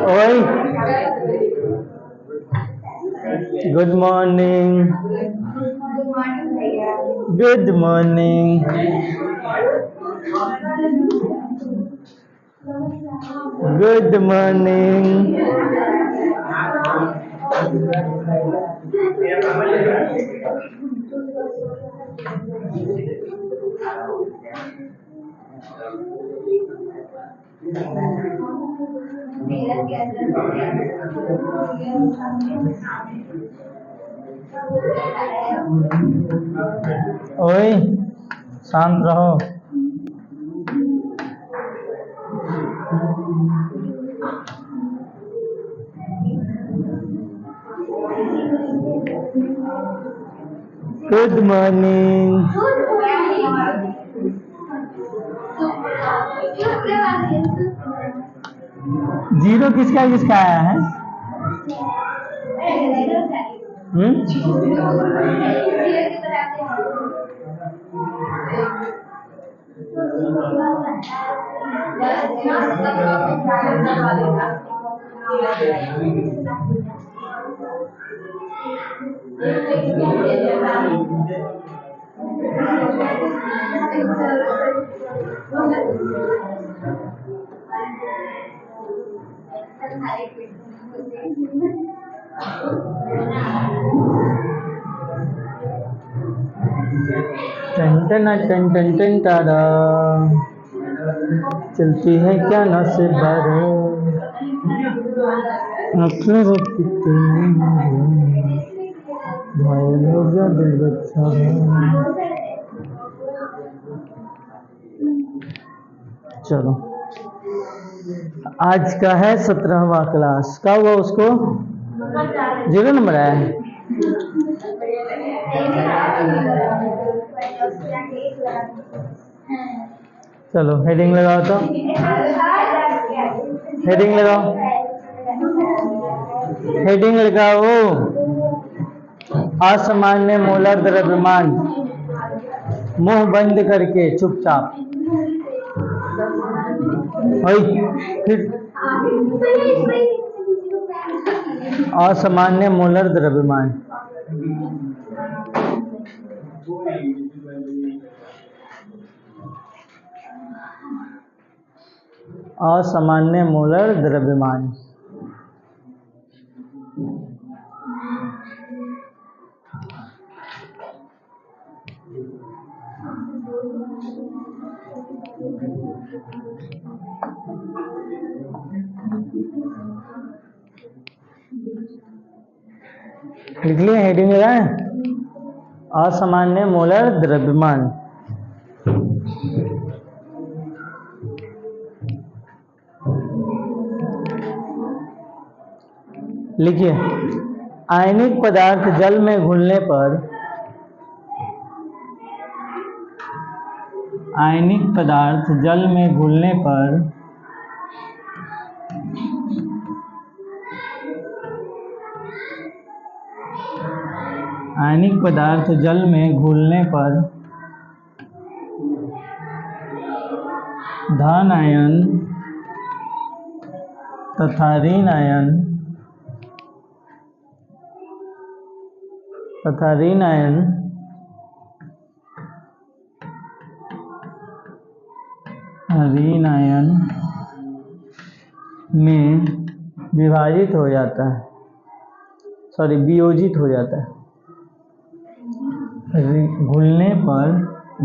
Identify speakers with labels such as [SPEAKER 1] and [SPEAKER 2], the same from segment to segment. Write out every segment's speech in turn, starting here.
[SPEAKER 1] ओए, good morning. Good morning. Good morning. ओए, शांत रहो। Good morning. जीरो किसका किसका आया है? टन टन टन टन टन टाडा, चलती है क्या नस बारो, अक्सर घायल हो गया दिल बच्चा। चलो, आज का है 17वां क्लास। क्या हुआ उसको? 0 नंबर आया है। चलो हेडिंग लगाओ तो, हेडिंग लगाओ, हेडिंग लगाओ। असामान्य मोलर द्रव्यमान, मुंह बंद करके चुपचाप। फिर असामान्य मोलर द्रव्यमान, असामान्य मोलर द्रव्यमान। लिख लिया? हेडिंग लगाएं, असामान्य मोलर द्रव्यमान। लिखिए, आयनिक पदार्थ जल में घुलने पर, आयनिक पदार्थ जल में घुलने पर आयनिक पदार्थ जल में घुलने पर धन आयन तथा ऋण आयन ऋण आयन में विभाजित हो जाता है, वियोजित हो जाता है। घुलने पर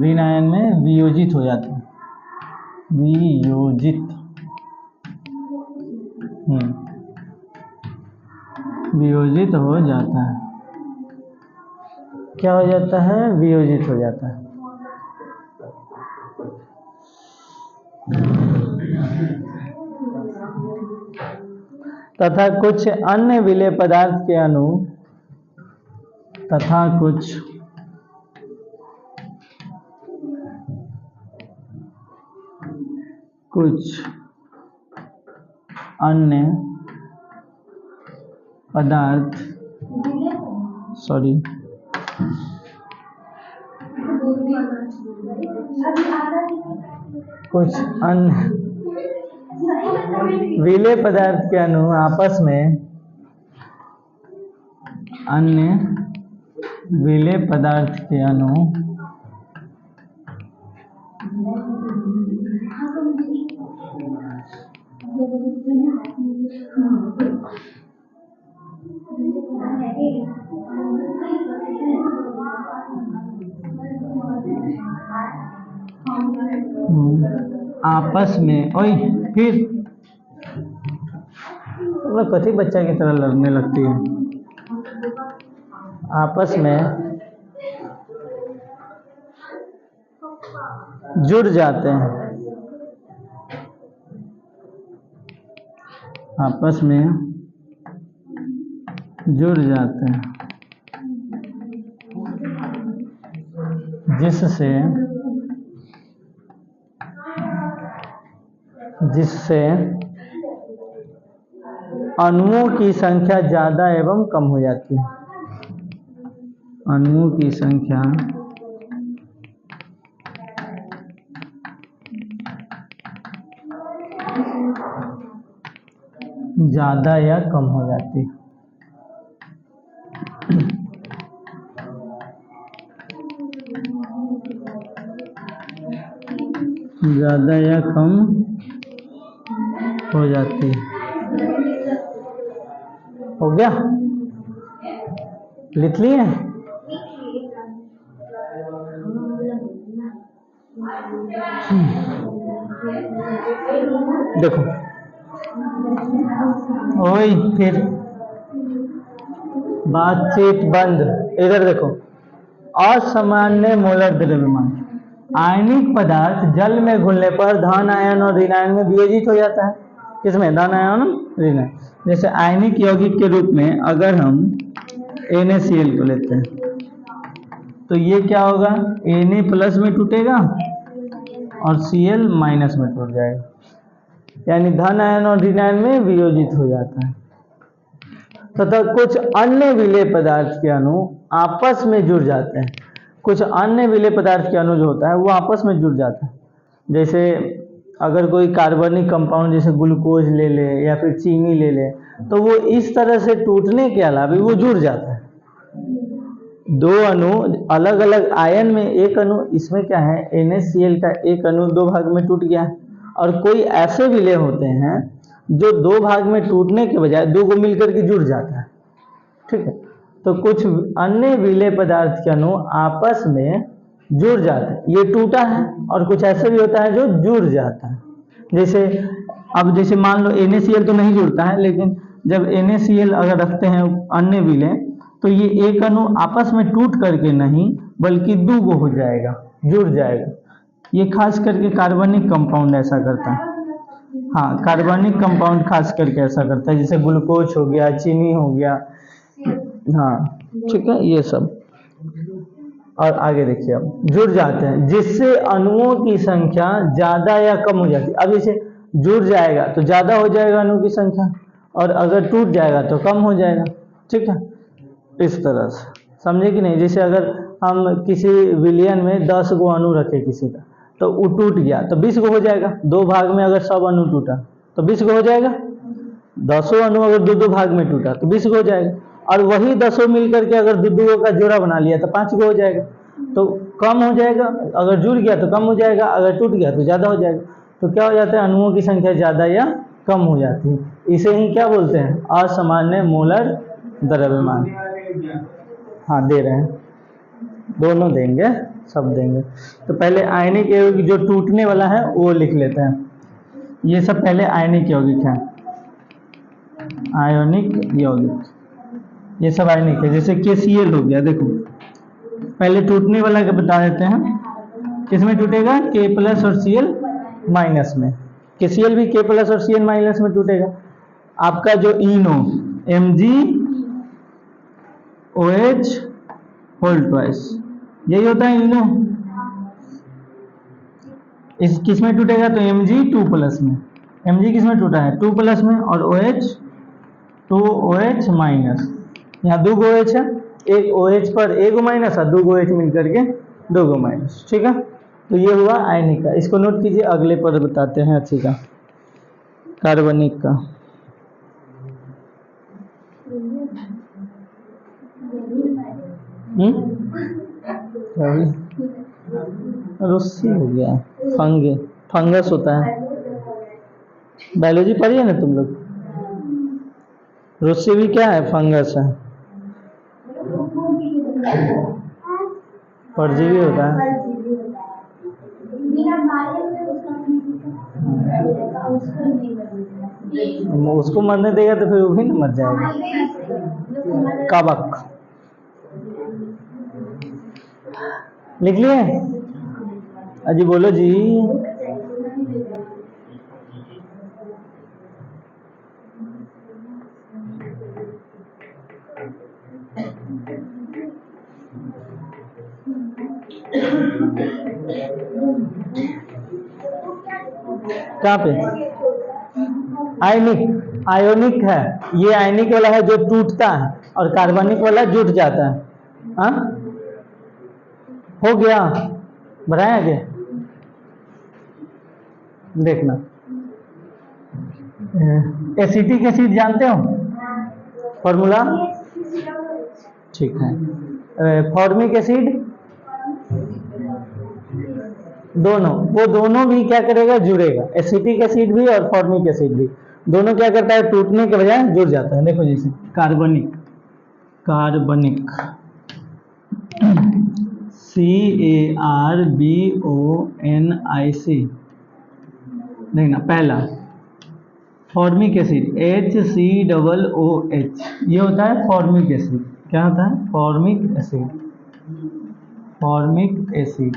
[SPEAKER 1] ऋण आयन में वियोजित हो जाता है, वियोजित। वियोजित हो जाता है। क्या हो जाता है? वियोजित हो जाता है। तथा कुछ अन्य विलेय पदार्थ के अणु तथा कुछ अन्य पदार्थ कुछ अन्य विलेय पदार्थ के अणु आपस में अन्य विलेय पदार्थ के अणु आपस में ओए फिर मतलब कथी बच्चा की तरह लड़ने लगती है। आपस में जुड़ जाते हैं, आपस में जुड़ जाते हैं, जिससे अणुओं की संख्या ज़्यादा एवं कम हो जाती है। अणुओं की संख्या ज़्यादा या कम हो जाती है। ज़्यादा या कम हो जाती है। हो गया, लिख लिए? देखो ओए फिर बातचीत बंद। इधर देखो, असामान्य मोलर द्रव्यमान। आयनिक पदार्थ जल में घुलने पर धन आयन और ऋण आयन में वियोजित हो जाता है। किसमें? धन आयन और ऋण आयन। जैसे आयनिक यौगिक के रूप में अगर हम NaCl को लेते हैं तो ये क्या होगा? Na प्लस में टूटेगा और Cl माइनस में टूट जाएगा, यानी धन आयन और ऋण आयन में वियोजित हो जाता है। तथा कुछ अन्य विलेय पदार्थ के अणु आपस में जुड़ जाते हैं। कुछ अन्य विलेय पदार्थ के अणु जो होता है वो आपस में जुड़ जाता है। जैसे अगर कोई कार्बनिक कंपाउंड जैसे ग्लूकोज ले ले या फिर चीनी ले ले तो वो इस तरह से टूटने के अलावा वो जुड़ जाता है। दो अणु अलग अलग आयन में, एक अणु इसमें क्या है NaCl का एक अणु दो भाग में टूट गया, और कोई ऐसे विलेय होते हैं जो दो भाग में टूटने के बजाय दो को मिलकर के जुड़ जाता है। ठीक है, तो कुछ अन्य विलेय पदार्थ के अणु आपस में जुड़ जाते हैं। ये टूटा है, और कुछ ऐसे भी होता है जो जुड़ जाता है। जैसे अब जैसे मान लो NaCl तो नहीं जुड़ता है, लेकिन जब NaCl अगर रखते हैं अन्य विलेय तो ये एक अणु आपस में टूट करके नहीं बल्कि दो गो हो जाएगा, जुड़ जाएगा। ये खास करके कार्बनिक कंपाउंड ऐसा करता है। हाँ, कार्बनिक कंपाउंड खास करके ऐसा करता है, जैसे ग्लूकोज हो गया, चीनी हो गया। हाँ ठीक है, ये सब। और आगे देखिए, अब जुड़ जाते हैं जिससे अणुओं की संख्या ज़्यादा या कम हो जाती है। अब जैसे जुड़ जाएगा तो ज़्यादा हो जाएगा अणुओं की संख्या, और अगर टूट जाएगा तो कम हो जाएगा। ठीक है, इस तरह से समझे कि नहीं? जैसे अगर हम किसी विलयन में 10 गो अणु रखे किसी का, तो वो टूट गया तो 20 गो हो जाएगा। दो भाग में अगर सब अणु टूटा तो 20 गो हो जाएगा। 10 अणु अगर दो दो भाग में टूटा तो 20 गो हो जाएगा। और वही 10 मिलकर के अगर दो गो का जोड़ा बना लिया तो 5 गो हो जाएगा। तो कम हो जाएगा, अगर जुड़ गया तो कम हो जाएगा, अगर टूट गया तो ज़्यादा हो जाएगा। तो क्या हो जाता है? अणुओं की संख्या ज़्यादा या कम हो जाती है। इसे ही क्या बोलते हैं? असामान्य मोलर द्रव्यमान। हाँ दे रहे हैं, दोनों देंगे, सब देंगे। तो पहले आयनिक यौगिक जो टूटने वाला है वो लिख लेते हैं। ये सब पहले आयनिक यौगिक है, आयनिक यौगिक, ये सब आयनिक है। जैसे KCl हो गया, देखो पहले टूटने वाला का बता देते हैं। किसमें टूटेगा? K प्लस और Cl माइनस में। KCl भी K प्लस और Cl माइनस में टूटेगा। आपका जो इनो MgOH होल ट्वाइस, यही होता है इनो। इस किस में टूटेगा? तो Mg2 प्लस में। Mg किस में टूटा है? 2 प्लस में, और OH 2OH माइनस। यहाँ दो गो OH है, एक OH पर एक माइनस और दो गो OH मिलकर के दो गो माइनस। ठीक है, तो ये हुआ आयनिक का। इसको नोट कीजिए, अगले पर बताते हैं अच्छी का। कार्बनिक का। रुस्सी हो गया, फंगस होता है। बायोलॉजी पढ़ी है ना तुम लोग? रुस्सी भी क्या है? फंगस है, परजीवी होता है। उसको मरने देगा तो फिर वो भी ना मर जाएगा। कवक लिख लिए? अजी बोलो जी। कहाँ पे? आयोनिक है, ये आयनिक वाला है जो टूटता है, और कार्बनिक वाला जुट जाता है। हाँ हो गया, बढ़ाया आगे देखना। एसिटिक एसिड जानते हो फॉर्मूला? ठीक है। फॉर्मिक एसिड, वो दोनों भी क्या करेगा? जुड़ेगा। एसिटिक एसिड भी और फॉर्मिक एसिड भी, दोनों क्या करता है? टूटने के बजाय जुड़ जाता है। देखो जैसे कार्बनिक CARBONIC, देखना पहला। फॉर्मिक एसिड HCOOH, ये होता है फॉर्मिक एसिड। क्या होता है? फॉर्मिक एसिड,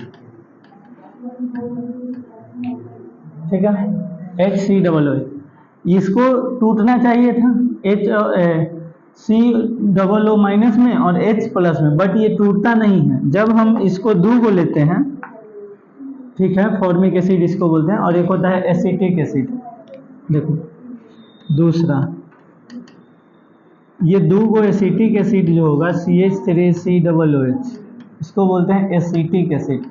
[SPEAKER 1] ठीक है। HCOOH, इसको टूटना चाहिए था COO- में और H+ में, बट ये टूटता नहीं है। जब हम इसको दो को लेते हैं, ठीक है, फॉर्मिक एसिड इसको बोलते हैं, और एक होता है एसिटिक एसिड। देखो दूसरा, ये दो को एसिटिक एसिड जो होगा CH3COOH, इसको बोलते हैं एसिटिक एसिड।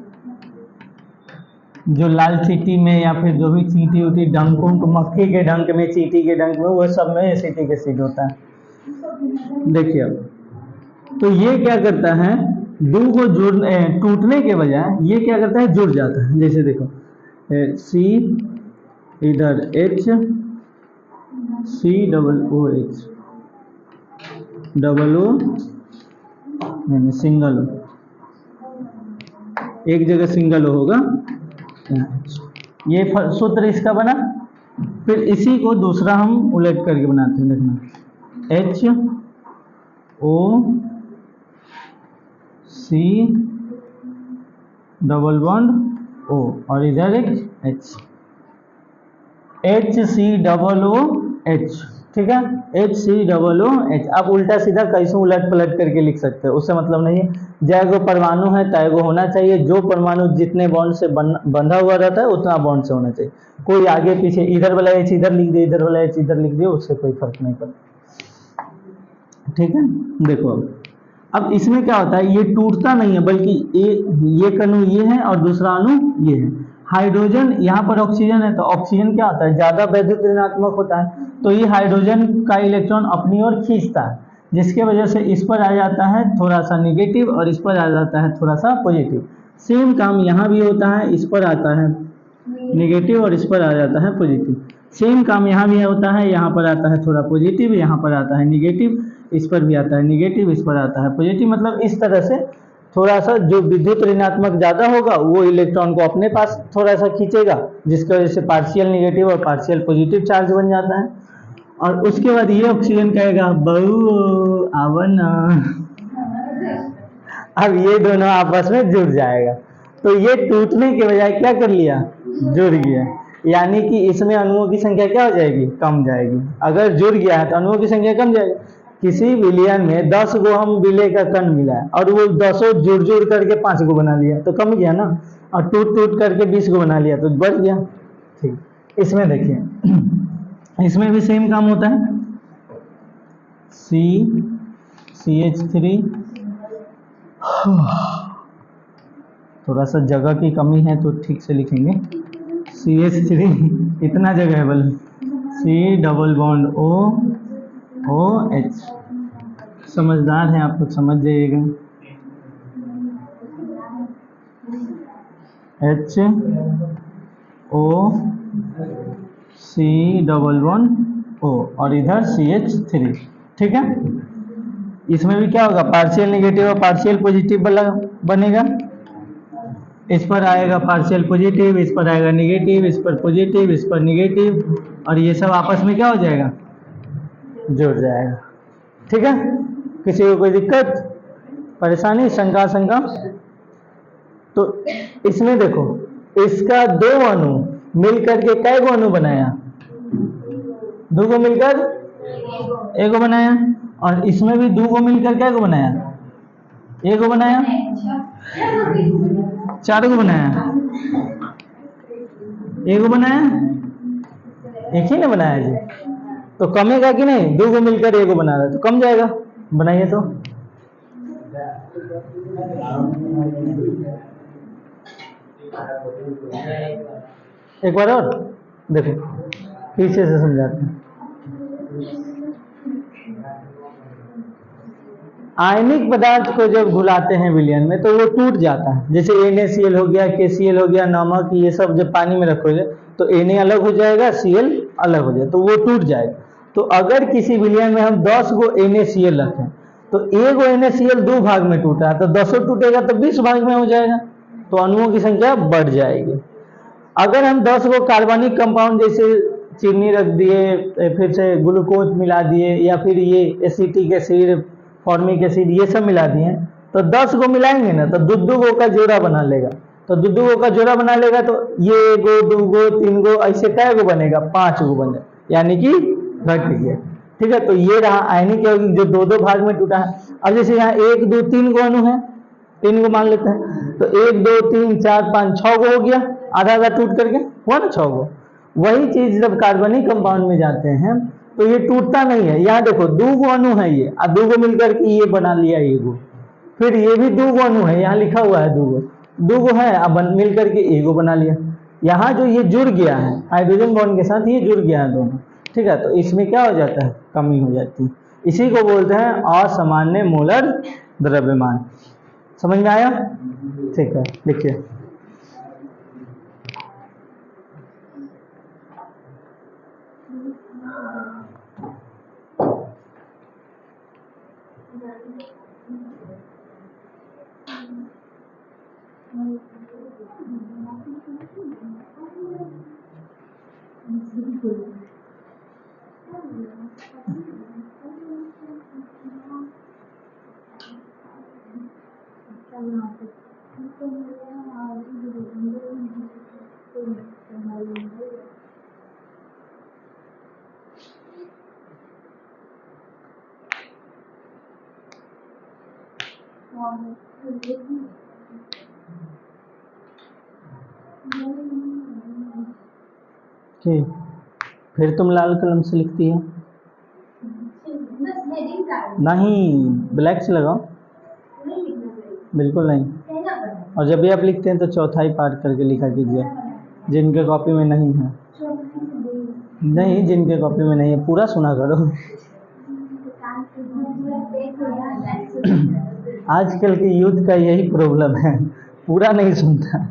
[SPEAKER 1] जो लाल चींटी में या फिर जो भी चींटी होती है, डंक मक्खी के डंक में, चींटी के डंक में, वो सब में एसिटिक एसिड होता है। देखिए अब, तो ये क्या करता है? दो को टूटने के बजाय ये क्या करता है? जुड़ जाता है। जैसे देखो C, इधर H, COOH, नहीं सिंगल, एक जगह सिंगल होगा। ये सूत्र इसका बना। फिर इसी को दूसरा हम उलट करके बनाते हैं। देखना HOC_O और इधर एक H, HCOOH, ठीक है, HCOOH। आप उल्टा सीधा कैसे उलट पलट करके लिख सकते हो, उससे मतलब नहीं है। जैगो परमाणु है तैगो होना चाहिए। जो परमाणु जितने बॉन्ड से बंधा हुआ रहता है उतना बॉन्ड से होना चाहिए। कोई आगे पीछे, इधर वाला H इधर लिख दिया, इधर वाला H इधर लिख दिया, उससे कोई फर्क नहीं पड़ता, ठीक है। देखो अब इसमें क्या होता है? ये टूटता नहीं है, बल्कि ये अणु ये है और दूसरा अणु ये है। हाइड्रोजन, यहाँ पर ऑक्सीजन है, तो ऑक्सीजन क्या होता है? ज्यादा वैद्युत ऋणात्मक होता है, तो ये हाइड्रोजन का इलेक्ट्रॉन अपनी ओर खींचता है, जिसके वजह से इस पर आ जाता है थोड़ा सा निगेटिव और इस पर आ जाता है थोड़ा सा पॉजिटिव। सेम काम यहाँ भी होता है, इस पर आता है निगेटिव और इस पर आ जाता है पॉजिटिव। सेम काम यहाँ भी होता है, यहाँ पर आता है थोड़ा पॉजिटिव, यहाँ पर आता है निगेटिव, इस पर भी आता है निगेटिव, इस पर आता है पॉजिटिव। मतलब इस तरह से थोड़ा सा जो विद्युत ऋणात्मक ज्यादा होगा वो इलेक्ट्रॉन को अपने पास थोड़ा सा खींचेगा, जिसकी वजह से पार्शियल निगेटिव और पार्शियल पॉजिटिव चार्ज बन जाता है। और उसके बाद ये ऑक्सीजन कहेगा बहु आवन, अब ये दोनों आपस में जुड़ जाएगा। तो ये टूटने के बजाय क्या कर लिया? जुड़ गया। यानी कि इसमें अणुओं की संख्या क्या हो जाएगी? कम जाएगी। अगर जुड़ गया है तो अणुओं की संख्या कम जाएगी। किसी विलयन में 10 गो हम विलय का कण मिला है और वो 10 जुड़ जुड़ करके 5 गो बना लिया, तो कम गया ना। और टूट टूट करके 20 गो बना लिया तो बढ़ गया। ठीक, इसमें देखिए, इसमें भी सेम काम होता है। CH3, थोड़ा सा जगह की कमी है तो ठीक से लिखेंगे। CH3, इतना जगह है बल, C double bond O OH। समझदार हैं आप लोग, समझ जाइएगा। HOC डबल बॉन्ड O और इधर CH3। ठीक है, इसमें भी क्या होगा, पार्शियल नेगेटिव और पार्शियल पॉजिटिव वाला बनेगा। इस पर आएगा पार्शियल पॉजिटिव, इस पर आएगा नेगेटिव, इस पर पॉजिटिव, इस पर नेगेटिव, और ये सब आपस में क्या हो जाएगा, जुड़ जाएगा। ठीक है, किसी को कोई दिक्कत परेशानी शंका? तो इसमें देखो, इसका दो अणु मिलकर के कै गो अणु बनाया, दो को मिलकर एक को बनाया, और इसमें भी दो को मिलकर कै को बनाया, एक को बनाया, चार को बनाया, एक को बनाया, एक ही ने बनाया जी। तो कमेगा कि नहीं, दो को मिलकर एक को बना रहा है तो कम जाएगा। बनाइए तो एक बार और देखो, पीछे से समझाते हैं। आयनिक पदार्थ को जब घुलाते हैं विलयन में तो वो टूट जाता है। जैसे NaCl हो गया, KCl हो गया, नमक, ये सब जब पानी में रखोगे तो Na अलग हो जाएगा, Cl अलग हो जाएगा, तो वो टूट जाएगा। तो अगर किसी विलयन में हम 10 गो NaCl रखें तो एक गो NaCl 2 भाग में टूटा है, तो 10 टूटेगा तो 20 भाग में हो जाएगा, तो अणुओं की संख्या बढ़ जाएगी। अगर हम 10 गो कार्बनिक कंपाउंड जैसे चीनी रख दिए, फिर से ग्लूकोज मिला दिए, या फिर ये एसिटिक एसिड, फॉर्मिक एसिड, ये सब मिला दिए, तो 10 गो मिलाएंगे ना तो दो गो का जोड़ा बना लेगा। तो दो गो का जोड़ा बना लेगा तो ये 1 गो 2 गो 3 गो ऐसे कै गो बनेगा, 5 गो बने, यानी कि घट गया। ठीक है, तो ये रहा आयनिक यौगिक जो दो भाग में टूटा है। अब जैसे यहाँ 1 2 3 गो अणु है, 3 गो मान लेते हैं, तो 1 2 3 4 5 6 गो हो गया, आधा आधा टूट करके हुआ ना 6 गो। वही चीज जब कार्बनिक कंपाउंड में जाते हैं तो ये टूटता नहीं है। यहाँ देखो 2 गो अणु है, ये 2 गो मिलकर के ये बना लिया एगो, फिर ये भी 2 गो अणु है, यहाँ लिखा हुआ है 2 गो है, अब मिलकर के एगो बना लिया। यहाँ जो ये जुड़ गया है हाइड्रोजन बॉन्ड के साथ, ये जुड़ गया है दोनों। ठीक है, तो इसमें क्या हो जाता है, कमी हो जाती है। इसी को बोलते हैं असामान्य मोलर द्रव्यमान। समझ में आया? ठीक है, लिखिए। ठीक, फिर तुम लाल कलम से लिखती है? नहीं, ब्लैक से लगाओ। बिल्कुल नहीं, और जब भी आप लिखते हैं तो चौथाई पार्ट करके लिखा कीजिए, जिनके कॉपी में नहीं है। नहीं, जिनके कॉपी में नहीं है पूरा सुना करो। आजकल के यूथ का यही प्रॉब्लम है, पूरा नहीं सुनता।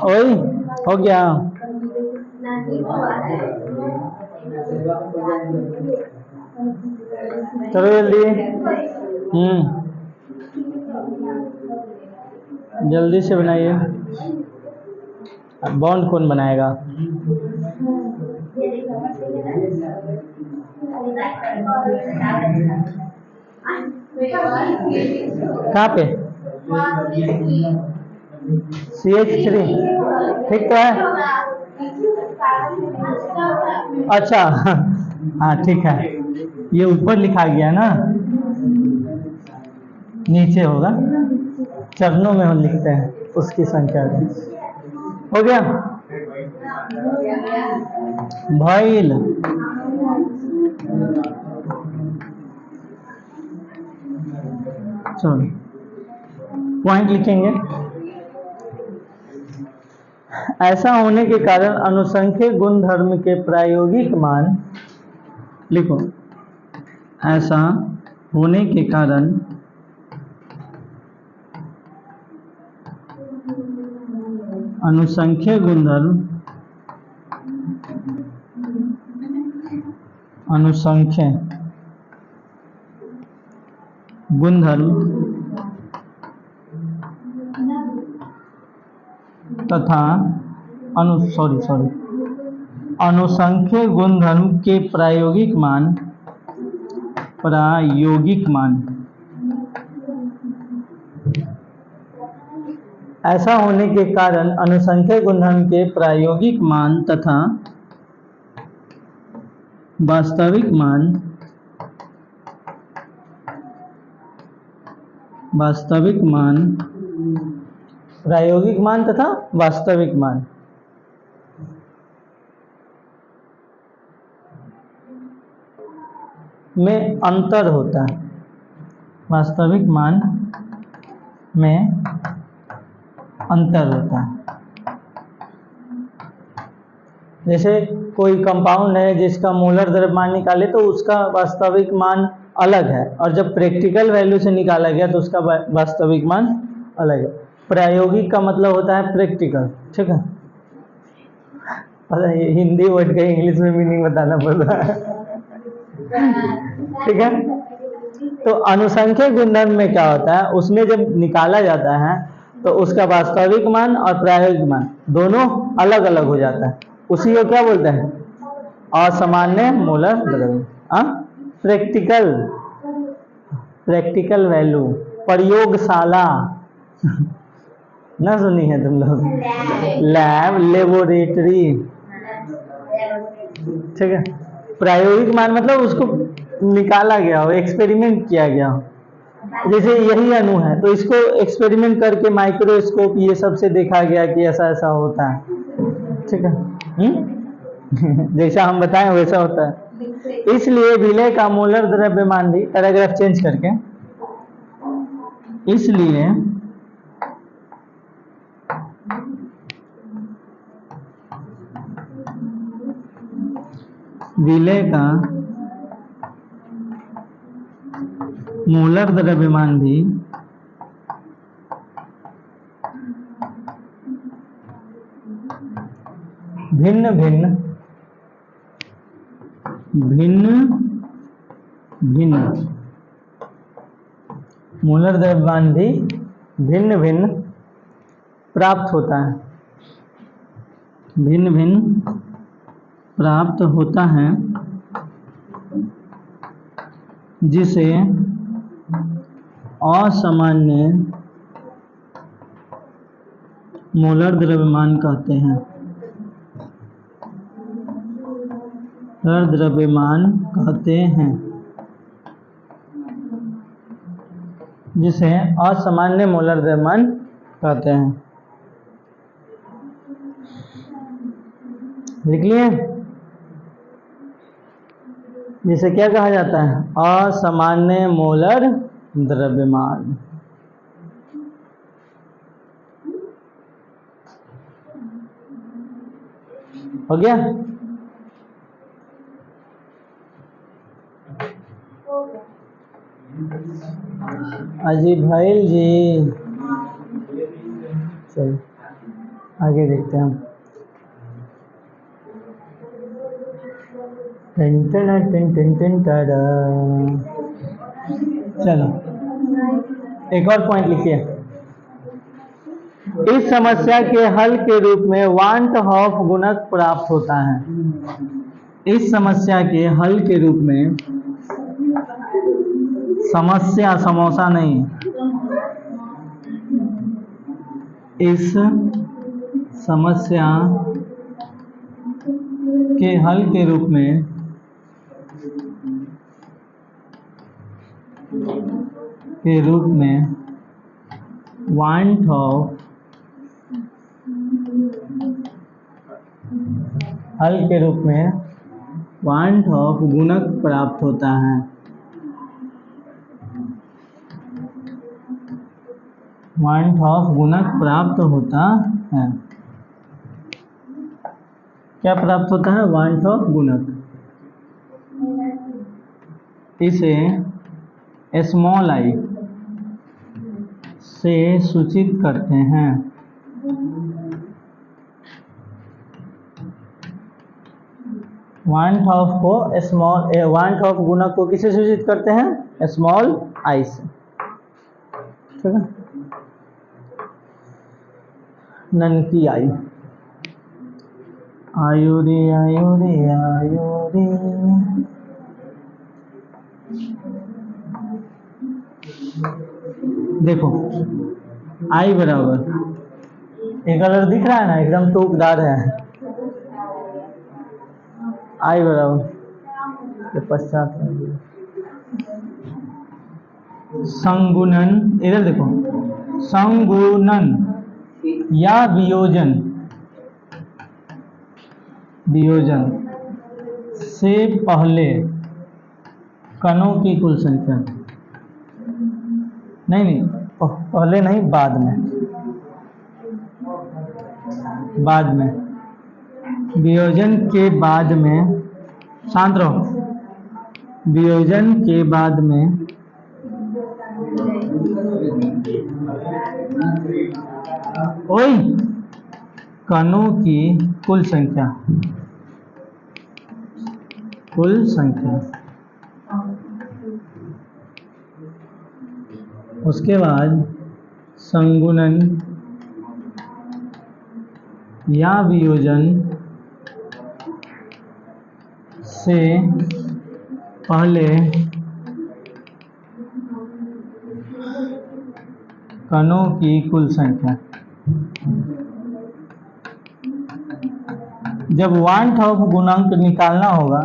[SPEAKER 1] ओए हो गया। चलो जल्दी। जल्दी से बनाइए। बॉन्ड कौन बनाएगा? कहाँ पे? CH3 ठीक तो है। अच्छा हाँ ठीक है, ये ऊपर लिखा गया ना, नीचे होगा, चरणों में हम लिखते हैं उसकी संख्या। हो गया भाईल। चलो पॉइंट लिखेंगे। ऐसा होने के कारण अनुसंख्यक गुणधर्म के प्रायोगिक मान, लिखो, ऐसा होने के कारण अनुसंख्यक गुणधर्म, अनुसंख्य गुणधर्म तथा अनुसंख्य गुणधर्म के प्रायोगिक मान, ऐसा होने के कारण अनुसंख्य गुणधर्म के प्रायोगिक मान तथा वास्तविक मान, प्रायोगिक मान तथा वास्तविक मान में अंतर होता है। वास्तविक मान में अंतर होता है। जैसे कोई कंपाउंड है जिसका मोलर द्रव्यमान निकाले तो उसका वास्तविक मान अलग है, और जब प्रैक्टिकल वैल्यू से निकाला गया तो उसका वास्तविक मान अलग है। प्रायोगिक का मतलब होता है प्रैक्टिकल, ठीक है। हिंदी वर्ड का इंग्लिश में मीनिंग बताना पड़ रहा है, ठीक है। तो अनुसंख्यक गुणधर्म में क्या होता है, उसमें जब निकाला जाता है तो उसका वास्तविक मान और प्रायोगिक मान दोनों अलग अलग हो जाता है। उसी को क्या बोलते हैं? असामान्य मोलर द्रव्य। प्रैक्टिकल वैल्यू, प्रयोगशाला ना सुनी है तुम लोग? लैब, लेबोरेटरी, ठीक है। प्रायोगिक मान मतलब उसको निकाला गया हो, एक्सपेरिमेंट किया गया हो। जैसे यही अणु है तो इसको एक्सपेरिमेंट करके माइक्रोस्कोप ये सब से देखा गया कि ऐसा ऐसा होता है, ठीक है। जैसा हम बताएं वैसा होता है। इसलिए विलय का मोलर द्रव्यमान भी, पैराग्राफ चेंज करके, इसलिए विलय का मोलर द्रव्यमान भी भिन्न मोलर द्रव्यमान भी भिन्न प्राप्त होता है, भिन्न प्राप्त होता है, जिसे असामान्य मोलर द्रव्यमान कहते हैं। द्रव्यमान कहते हैं, जिसे असामान्य मोलर द्रव्यमान कहते हैं। लिख लिए? जिसे क्या कहा जाता है? असामान्य मोलर द्रव्यमान। हो गया? अजी भाई जी, चलो आगे देखते हैं हम। Tin tin tin tin tin Tada. चलो एक और पॉइंट लिखिए। इस समस्या के हल के रूप में वांट हॉफ गुणक प्राप्त होता है। इस समस्या के हल के रूप में, समस्या समोसा नहीं, इस समस्या के हल के रूप में वांट ऑफ, हल के रूप में वांट ऑफ गुणक प्राप्त होता है। वांट ऑफ गुणक प्राप्त होता है। क्या प्राप्त होता है? वांट ऑफ गुणक। इसे स्मॉल आई से सूचित करते हैं। वांट ऑफ गुणक को किसे सूचित करते हैं? स्मॉल आई से। ठीक है, ननकी आई। आयुरी आयुरी आयुरी। देखो आई बराबर, ये कलर दिख रहा है ना, एकदम टूकदार है। आई बराबर के पश्चात संगुणन, इधर देखो, संगुणन या वियोजन से पहले कणों की कुल संख्या, नहीं पहले नहीं, बाद में वियोजन के बाद में, शांत रहो, वियोजन के बाद में कणों की कुल संख्या, उसके बाद संगुणन या वियोजन से पहले कणों की कुल संख्या। जब वांट ऑफ गुणांक निकालना होगा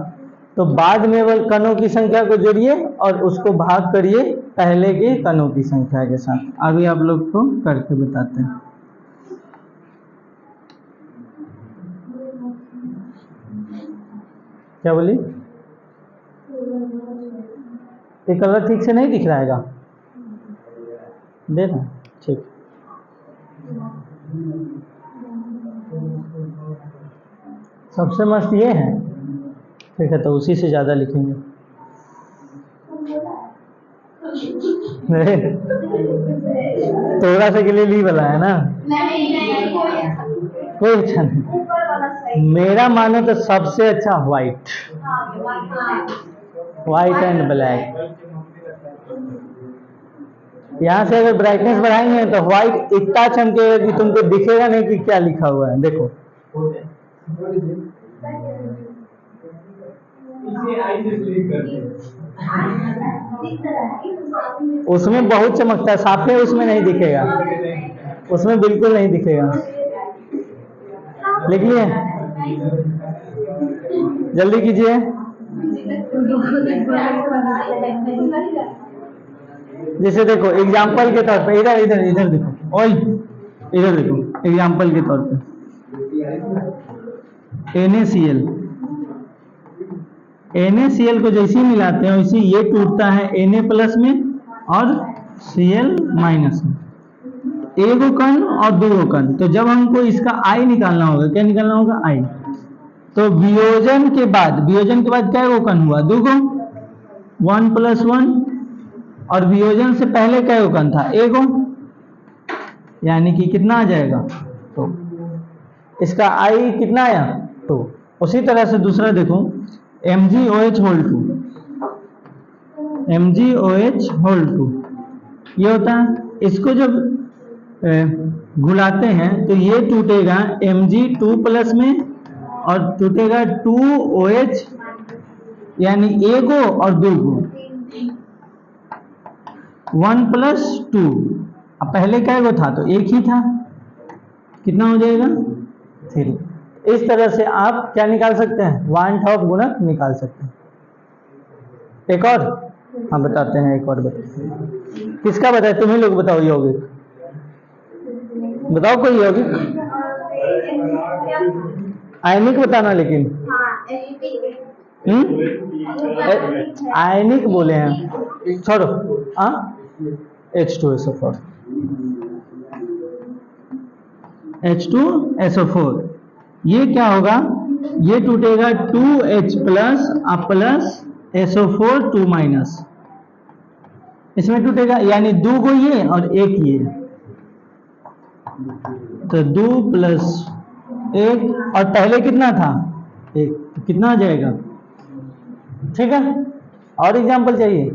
[SPEAKER 1] तो बाद में वो कणों की संख्या को जोड़िए और उसको भाग करिए पहले के कणों की संख्या के साथ। अभी आप लोग को करके बताते हैं। क्या बोली? ये कलर ठीक से नहीं दिख रहा है? देना ठीक। सबसे मस्त ये है, ठीक है, तो उसी से ज्यादा लिखेंगे। थोड़ा सा के लिए ली वाला है ना, कोई अच्छा नहीं। मेरा मानो तो सबसे अच्छा व्हाइट एंड ब्लैक। यहाँ से अगर ब्राइटनेस बढ़ाएंगे तो व्हाइट इतना चमकेगा कि तुमको दिखेगा नहीं कि क्या लिखा हुआ है। देखो उसमें बहुत चमकता है, साफे उसमें नहीं दिखेगा, उसमें बिल्कुल नहीं दिखेगा। लिखिए, जल्दी कीजिए। जैसे देखो एग्जाम्पल के तौर पे, इधर देखो, इधर देखो, एग्जाम्पल के तौर पे NaCl को जैसे ही मिलाते हैं वैसे ये टूटता है Na+ में और Cl माइनस में, एक कण और दो कण। तो जब हमको इसका I निकालना होगा, क्या निकालना होगा? I। तो वियोजन के बाद क्या गो कण हुआ? दो गो, 1 + 1। और वियोजन से पहले क्या गो कण था? एक गो, यानी कि कितना आ जाएगा? तो इसका I कितना आया? तो उसी तरह से दूसरा देखो, MgOH2, MgOH2 ये होता है। इसको जब घुलाते हैं तो ये टूटेगा Mg2+ में और टूटेगा 2OH, यानी एगो और दो गो, 1 + 2। अब पहले क्या गो था? तो एक ही था, कितना हो जाएगा? 3। इस तरह से आप क्या निकाल सकते हैं? वान टॉप गुणक निकाल सकते हैं। एक और हम बताते हैं, एक और बताते हैं। किसका बताए? तुम्हें लोग बताओ। यौगिक बताओ, कोई यौगिक आयनिक बताना। लेकिन आयनिक बोले हैं, छोड़ो। H2SO4, H2SO4 ये क्या होगा? ये टूटेगा 2H+ प्लस SO4 2-, इसमें टूटेगा, यानी दो गो ये और एक ये, तो 2 + 1। और पहले कितना था? 1, तो कितना आ जाएगा? ठीक है। और एग्जांपल चाहिए?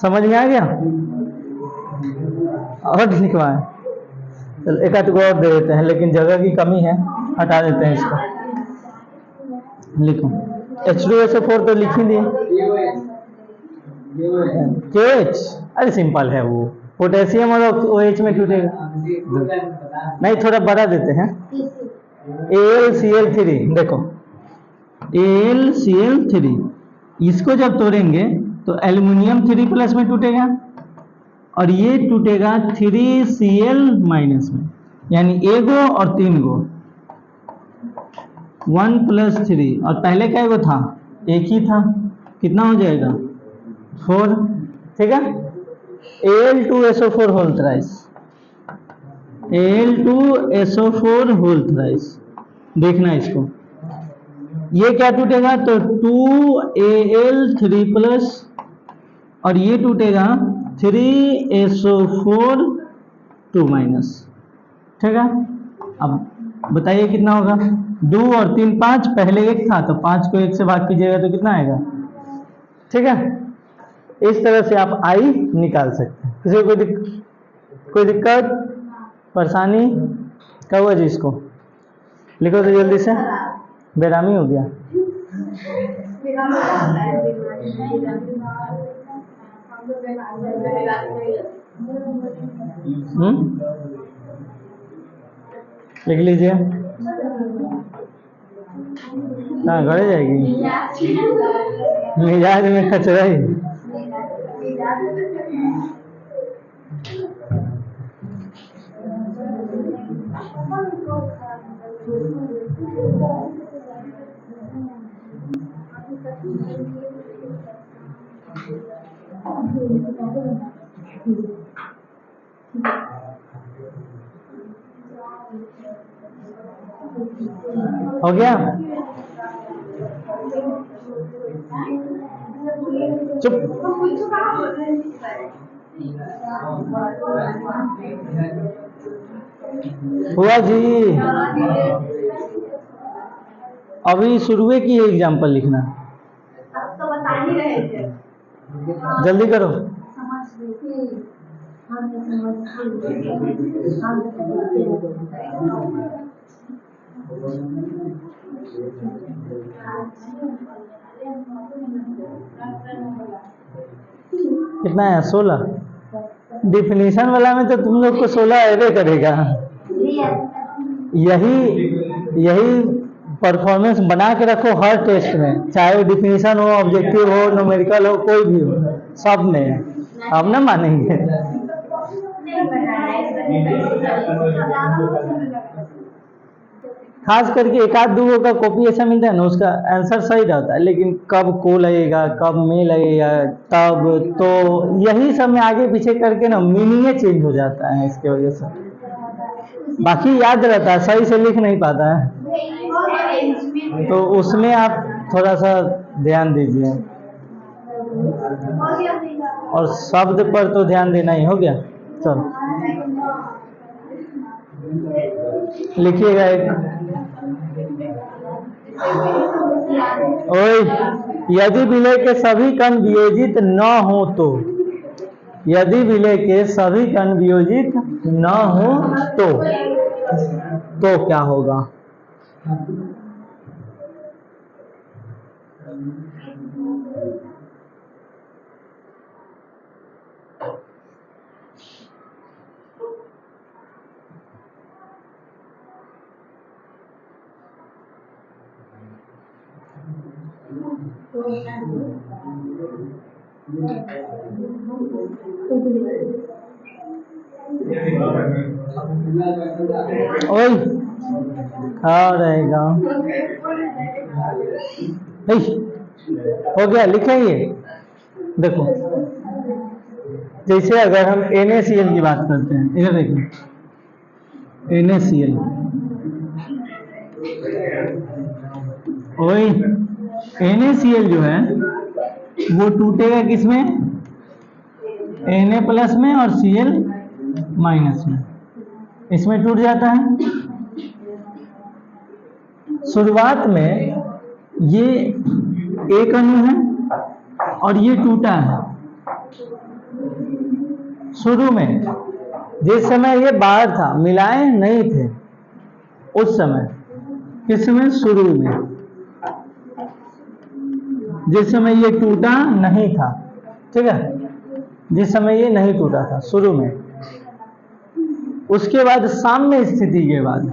[SPEAKER 1] समझ में आ गया? और लिखवाएं? चलो एक आध को और दे देते हैं, लेकिन जगह की कमी है, हटा देते हैं इसको। लिखो H2SO4 तो लिख ही दिए। KOH, अरे सिंपल है वो, पोटेशियम और OH में टूटेगा। नहीं, थोड़ा बड़ा देते हैं। AlCl3, देखो AlCl3, इसको जब तोड़ेंगे तो एल्युमिनियम 3+ में टूटेगा और ये टूटेगा 3Cl- में, यानी एगो और 3 गो, 1 + 3। और पहले क्या गो था? एक ही था, कितना हो जाएगा? 4। ठीक है। Al2SO4 whole thrice, Al2SO4 whole thrice, देखना इसको। ये क्या टूटेगा? तो 2Al3+ और ये टूटेगा 3SO4 2-। ठीक है। अब बताइए कितना होगा? 2 और 3 5, पहले एक था तो 5 को 1 से भाग कीजिएगा तो कितना आएगा? ठीक है। इस तरह से आप I निकाल सकते हैं। किसी को कोई दिक्कत परेशानी? क्या हुआ जी? इसको लिखो तो जल्दी से, बेरामी हो गया। लिख लीजिए। हाँ, गड़े जाएगी, मिजाज में कचरा ही। हो गया? चुप। हुआ जी, अभी शुरू की एग्जाम्पल लिखना, तो बता ही रहे थे। जल्दी करो। कितना है? 16। डिफिनीशन वाला में तो तुम लोग को 16 ऐड करेगा। यही परफॉर्मेंस बना के रखो हर टेस्ट में, चाहे वो डिफिनीशन हो, ऑब्जेक्टिव हो, न्यूमेरिकल हो, कोई भी हो, सब में। अब ना मानेंगे। खास करके एक आध दो का कॉपी ऐसा मिलता है ना, उसका आंसर सही रहता है, लेकिन कब को लगेगा, कब में लगेगा, तब तो यही सब में आगे पीछे करके ना मीनिंग चेंज हो जाता है इसके वजह से। बाकी याद रहता है, सही से लिख नहीं पाता है, तो उसमें आप थोड़ा सा ध्यान दीजिए। और शब्द पर तो ध्यान देना ही। हो गया, चलो लिखिएगा एक। ओए, यदि विलय के सभी कण वियोजित न हो तो, यदि विलय के सभी कण वियोजित न हो तो क्या होगा? ओए, हाँ रहेगा। हो गया, लिखेंगे। देखो, जैसे अगर हम NaCl की बात करते हैं, इधर देखिए, NaCl, ओए NaCl जो है वो टूटेगा किसमें? Na+ में और Cl- में, इसमें टूट जाता है। शुरुआत में ये एक अणु है और ये टूटा है। शुरू में जिस समय ये बाहर था, मिलाए नहीं थे उस समय, किस समय? शुरू में, जिस समय ये टूटा नहीं था, ठीक है, जिस समय ये नहीं टूटा था शुरू में। उसके बाद साम्य स्थिति के बाद,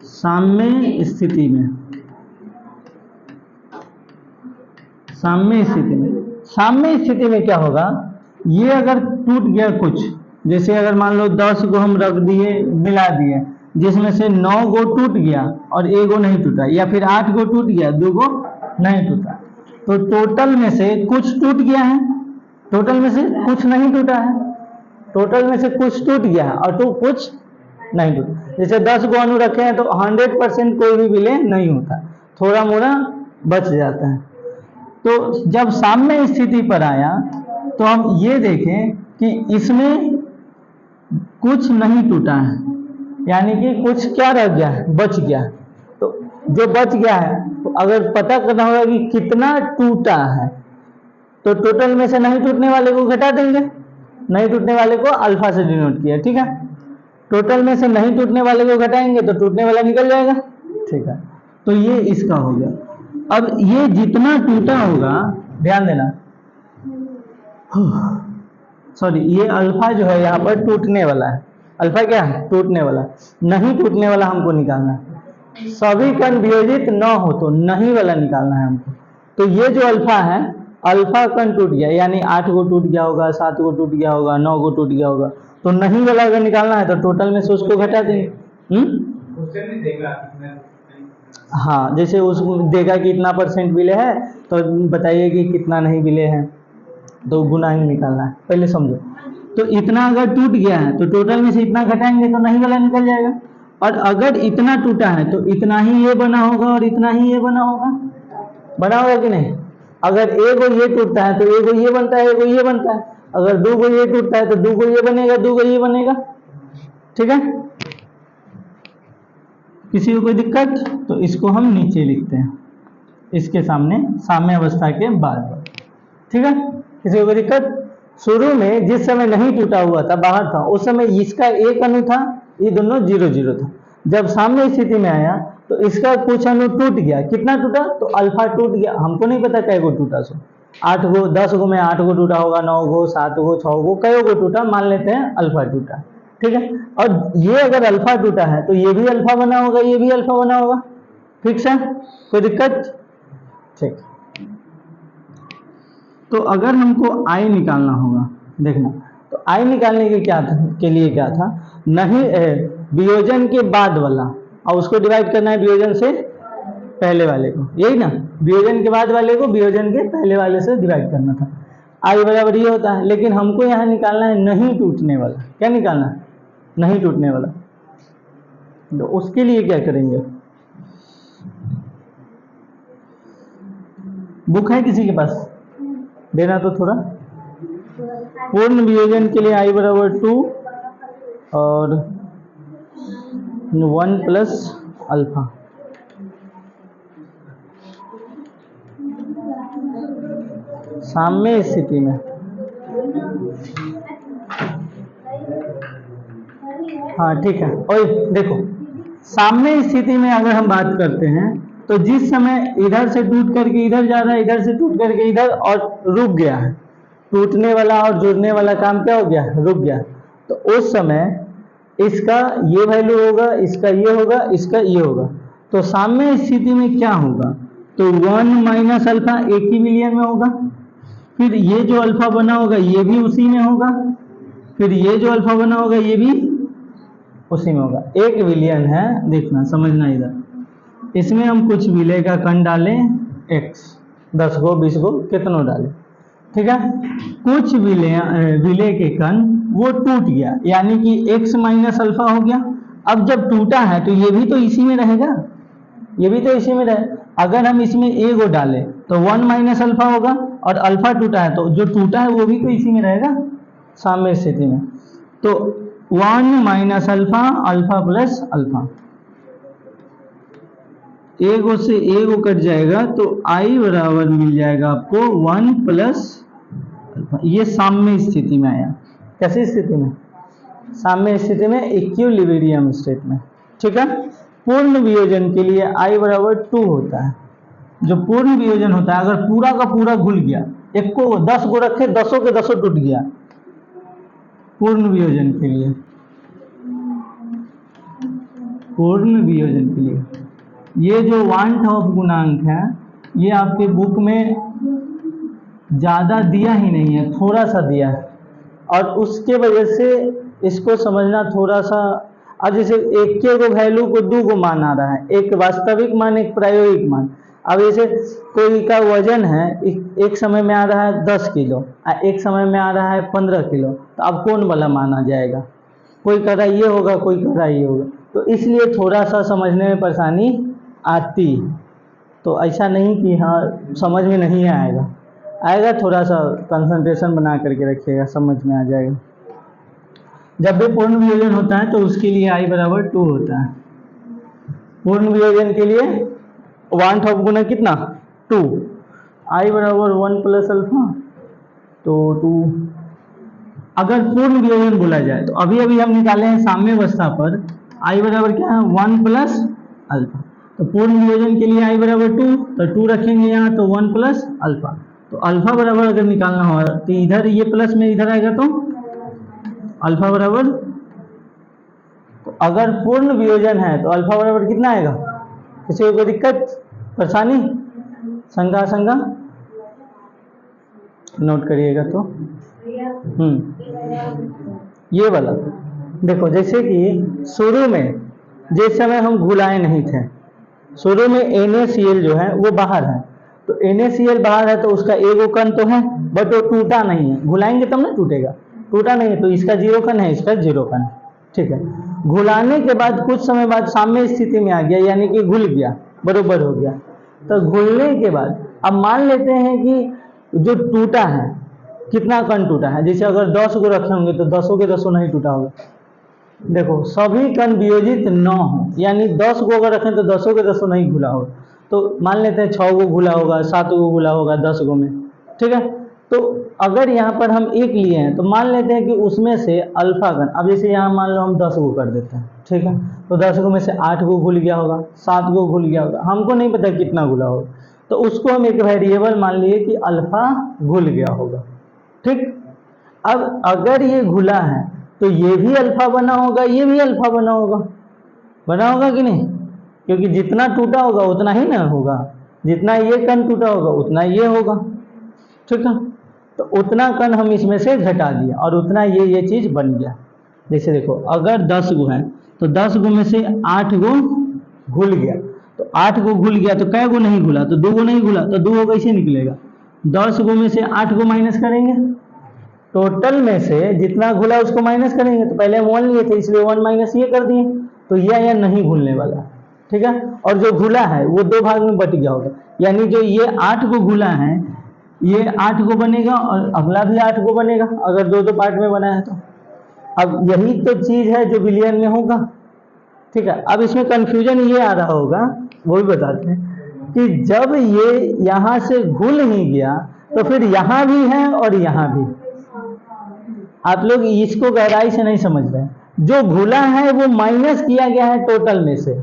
[SPEAKER 1] साम्य स्थिति में, साम्य स्थिति में क्या होगा? ये अगर टूट गया कुछ, जैसे अगर मान लो 10 गो हम रख दिए, मिला दिए, जिसमें से 9 गो टूट गया और 1 गो नहीं टूटा, या फिर 8 गो टूट गया, 2 गो नहीं टूटा, तो टोटल में से कुछ टूट गया है, टोटल में से कुछ नहीं टूटा है, टोटल में से कुछ टूट गया है और तो कुछ नहीं टूटा। जैसे 10 गो अणु रखे हैं तो 100% कोई भी विलय नहीं होता, थोड़ा मोड़ा बच जाता है। तो जब साम्य स्थिति पर आया तो हम ये देखें कि इसमें कुछ नहीं टूटा है, यानी कि कुछ क्या रह गया है? बच गया। तो जो बच गया है, तो अगर पता करना होगा कि कितना टूटा है, तो टोटल में से नहीं टूटने वाले को घटा देंगे, नहीं टूटने वाले को अल्फा से डिनोट किया, ठीक है। टोटल में से नहीं टूटने वाले को घटाएंगे तो टूटने वाला निकल जाएगा, ठीक है। तो ये इसका हो गया। अब ये जितना टूटा होगा, ध्यान देना, सॉरी, ये अल्फा जो है यहाँ पर टूटने वाला है। अल्फा क्या है? टूटने वाला। नहीं टूटने वाला हमको निकालना है। सभी कण वियोजित न हो तो नहीं वाला निकालना है हमको। तो ये जो अल्फा है, अल्फा कण टूट गया, यानी 8 गो टूट गया होगा, 7 गो टूट गया होगा, 9 गो टूट गया होगा, तो नहीं वाला अगर निकालना है तो टोटल में से उसको घटा देंगे। हाँ, जैसे उसको देगा कि इतना % विलय है, तो बताइए कि कितना नहीं विलय है, तो गुना ही निकालना है, पहले समझो। तो इतना अगर टूट गया है तो टोटल में से इतना घटाएंगे तो नहीं वाला निकल जाएगा। और अगर इतना टूटा है तो इतना ही ये बना होगा और इतना ही ये बना होगा, बना होगा कि नहीं? अगर एक गो ये टूटता है तो एक गो ये बनता है, एक गो ये बनता है। अगर 2 गो ये टूटता है तो 2 गो ये बनेगा, 2 गो ये बनेगा, ठीक है। किसी को कोई दिक्कत? तो इसको हम नीचे लिखते हैं, इसके सामने, साम्य अवस्था के बाद, ठीक है। किसी को कोई दिक्कत? शुरू में जिस समय नहीं टूटा हुआ था, बाहर था, उस समय इसका एक अणु था, ये दोनों 0-0 था। जब साम्य स्थिति में आया तो इसका कुछ अणु टूट गया। कितना टूटा? तो अल्फा टूट गया। हमको नहीं पता कै गो टूटा, सो 8 गो, 10 गो में 8 गो टूटा होगा, 9 गो, 7 गो, 6 गो, कई गो टूटा, मान लेते हैं अल्फा टूटा, ठीक है। और ये अगर अल्फा टूटा है तो ये भी अल्फा बना होगा, ये भी अल्फा बना होगा, ठीक है। कोई दिक्कत? ठीक। तो अगर हमको आई निकालना होगा, देखना, तो आई निकालने के लिए क्या था? नहीं, वियोजन के बाद वाला, और उसको डिवाइड करना है वियोजन से पहले वाले को, यही ना, वियोजन के बाद वाले को वियोजन के पहले वाले से डिवाइड करना था। आई बराबर ये होता है, लेकिन हमको यहाँ निकालना है नहीं टूटने वाला। क्या निकालना है? नहीं टूटने वाला। तो उसके लिए क्या करेंगे? बुक है किसी के पास? देना तो थोड़ा। पूर्ण वियोजन के लिए आई बराबर 2 और 1 प्लस अल्फा। साम्य स्थिति में, हाँ ठीक है। और देखो, साम्य स्थिति में अगर हम बात करते हैं तो जिस समय इधर से टूट करके इधर जा रहा है, इधर से टूट करके इधर और रुक गया है, टूटने वाला और जुड़ने वाला काम क्या हो गया? रुक गया। तो उस समय इसका ये वैल्यू होगा, इसका ये होगा, इसका ये होगा। तो साम्य स्थिति में क्या होगा? तो 1 माइनस अल्फा एक ही विलयन में होगा, फिर ये जो अल्फा बना होगा ये भी उसी में होगा, फिर ये जो अल्फा बना होगा ये भी उसी में होगा। एक विलयन है, देखना समझना इधर, इसमें हम कुछ विलय का कण डालें x, 10 गो 20 गो कितनों डालें, ठीक है। कुछ विलय के कण वो टूट गया, यानी कि x माइनस अल्फा हो गया। अब जब टूटा है तो ये भी तो इसी में रहेगा, ये भी तो इसी में रहे। अगर हम इसमें a को डालें तो 1 माइनस अल्फा होगा, और अल्फा टूटा है तो जो टूटा है वो भी तो इसी में रहेगा साम्य स्थिति में। तो 1 minus alpha, alpha plus alpha, एक से एक कट जाएगा तो आई बराबर मिल जाएगा आपको 1 प्लस अल्फा। ये साम्य स्थिति में आया। कैसी स्थिति में? साम्य स्थिति में, इक्विलिब्रियम स्टेट में, ठीक है। पूर्ण वियोजन के लिए आई बराबर 2 होता है। जो पूर्ण वियोजन होता है, अगर पूरा का पूरा घुल गया, एक को 10 को रखे, 10 के 10 टूट गया, पूर्ण वियोजन के लिए, पूर्ण वियोजन के लिए ये जो वान टॉप गुणांक है ये आपके बुक में ज़्यादा दिया ही नहीं है, थोड़ा सा दिया है, और उसके वजह से इसको समझना थोड़ा सा। अब जैसे एक के को वैल्यू को 2 को मान आ रहा है, एक वास्तविक मान एक प्रायोगिक मान। अब जैसे कोई का वजन है, एक समय में आ रहा है 10 किलो, एक समय में आ रहा है 15 किलो, तो अब कौन वाला मान आ जाएगा? कोई कह रहा ये होगा, कोई कह रहा ये होगा, तो इसलिए थोड़ा सा समझने में परेशानी आती। तो ऐसा नहीं कि हाँ समझ में नहीं आएगा, आएगा, थोड़ा सा कंसंट्रेशन बना करके रखिएगा, समझ में आ जाएगा। जब भी पूर्ण वियोजन होता है तो उसके लिए आई बराबर 2 होता है। पूर्ण वियोजन के लिए 1 थॉप गुना कितना? 2, आई बराबर 1 प्लस अल्फा, तो 2। अगर पूर्ण वियोजन बोला जाए तो अभी अभी हम निकाले हैं साम्य अवस्था पर आई बराबर क्या है? 1 प्लस अल्फा। तो पूर्ण वियोजन के लिए आई बराबर 2, तो 2 रखेंगे यहाँ, तो 1 प्लस अल्फा। तो अल्फा बराबर अगर निकालना हो तो इधर ये प्लस में इधर आएगा, तो अल्फा बराबर, तो अगर पूर्ण वियोजन है तो अल्फा बराबर कितना आएगा? किसी को दिक्कत, परेशानी, शंका नोट करिएगा। तो ये वाला देखो, जैसे कि शुरू में जिस समय हम घुलाए नहीं थे, शुरू में NaCl जो है वो बाहर है, तो NaCl बाहर है तो उसका एगो कण तो है, बट वो टूटा नहीं है। घुलाएंगे तब ना टूटेगा, टूटा नहीं है तो इसका 0 कण है, इसका 0 कण, ठीक है। घुलाने के बाद कुछ समय बाद साम्य स्थिति में आ गया, यानी कि घुल गया, बरोबर हो गया। तो घुलने के बाद अब मान लेते हैं कि जो टूटा है, कितना कण टूटा है, जैसे अगर 10 को रखे होंगे तो 10 के 10 नहीं टूटा होगा। देखो सभी कण वियोजित न हो, यानी 10 को अगर रखें तो 10 के 10 नहीं घुला होगा, तो मान लेते हैं 6 को घुला होगा, 7 को घुला होगा 10 गो में, ठीक है। तो अगर यहाँ पर हम एक लिए हैं तो मान लेते हैं कि उसमें से अल्फा कण, अब जैसे यहाँ मान लो हम 10 को कर देते हैं, ठीक है, तो 10 को में से 8 को घुल गया होगा, 7 को घुल गया होगा, हमको नहीं पता कितना घुला होगा, तो उसको हम एक वेरिएबल मान लिए कि अल्फा घुल गया होगा, ठीक। अब अगर ये घुला है तो ये भी अल्फा बना होगा, ये भी अल्फा बना होगा कि नहीं? क्योंकि जितना टूटा होगा उतना ही ना होगा, जितना ये कण टूटा होगा उतना ये होगा, ठीक है। तो उतना कण हम इसमें से घटा दिया और उतना ये चीज़ बन गया। जैसे देखो अगर 10 गो है तो 10 गो में से 8 गो घुल गया, तो 8 गो घुल गया तो कै गो नहीं घुला, तो 2 गो नहीं घुला, तो 2 गो कैसे निकलेगा? 10 गो में से 8 गो माइनस करेंगे, टोटल में से जितना घुला उसको माइनस करेंगे। तो पहले हम 1 लिए थे इसलिए 1 माइनस ये कर दिए, तो यह नहीं घुलने वाला, ठीक है। और जो घुला है वो 2 भाग में बट गया होगा, यानी जो ये 8 गो घुला है ये 8 गो बनेगा और अगला भी 8 गो बनेगा, अगर 2-2 पार्ट में बना है तो। अब यही तो चीज है जो विलयन में होगा, ठीक है। अब इसमें कंफ्यूजन ये आ रहा होगा, वो भी बताते हैं कि जब ये यहां से घुल ही गया तो फिर यहां भी है और यहां भी। आप लोग इसको गहराई से नहीं समझ रहे हैं। जो घुला है वो माइनस किया गया है टोटल में से,